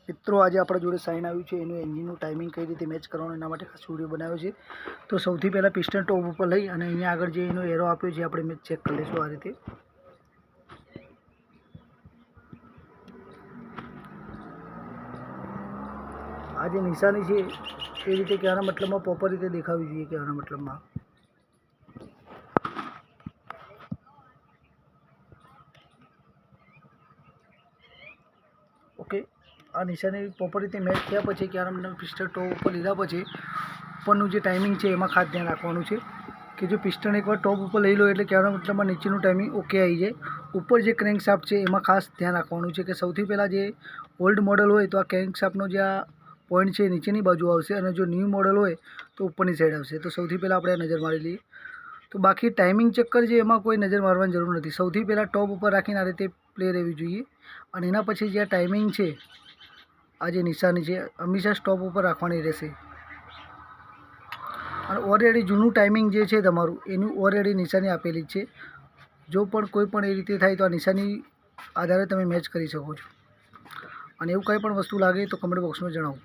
મિત્રો આજે આપણા જોડે સાઇન આવ્યું છે એનું એન્જિનનું ટાઈમિંગ કઈ રીતે મેચ કરવાનું એના માટે ખાસ વિડીયો બનાવ્યો છે। તો સૌથી પહેલાં પિસ્ટન ટોપ ઉપર લઈ અને અહીંયા આગળ જે એનો એરો આપ્યો છે આપણે મેચ ચેક કરી લઈશું। આ રીતે આ જે નિશાની છે એ રીતે કહેવાના મતલબમાં પ્રોપર રીતે દેખાવી જોઈએ કહેવાના મતલબમાં। ओके आ निशानी प्रोपर रीते मैच थया पछी क्या मतलब पिस्टन टॉप पर लीधा पछी उपरનું જે ટાઈમિંગ છે એમાં ખાસ ધ્યાન રાખવાનું છે કે જો પિસ્ટન એકવાર ટોપ ઉપર લઈ લો એટલે કહેવાનો મતલબમાં નીચેનું ટાઈમિંગ ઓકે આવી જાય। ઉપર જે ક્રેન્ક શાફ્ટ છે એમાં ખાસ ધ્યાન રાખવાનું છે કે સૌથી પહેલાં જે ઓલ્ડ મોડલ હોય તો આ ક્રેન્ક શાફ્ટનો જે આ પોઈન્ટ છે નીચેની બાજુ આવશે અને જો ન્યૂ મોડલ હોય તો ઉપરની સાઈડ આવશે। તો સૌથી પહેલાં આપણે નજર મારી લઈએ। તો બાકી ટાઈમિંગ ચક્કર છે એમાં કોઈ નજર મારવાની જરૂર નથી। સૌથી પહેલાં ટોપ ઉપર રાખીને આ રીતે પ્લે રહેવી જોઈએ અને એના પછી જે ટાઈમિંગ છે આ જે નિશાની છે હંમેશા સ્ટોપ ઉપર રાખવાની રહેશે। અને ઓલરેડી જૂનું ટાઈમિંગ જે છે તમારું એનું ઓલરેડી નિશાની આપેલી જ છે। જો પણ કોઈ પણ એ રીતે થાય તો આ નિશાની આધારે તમે મેચ કરી શકો છો। અને એવું કંઈ પણ વસ્તુ લાગે તો કમેન્ટ બોક્સમાં જણાવો।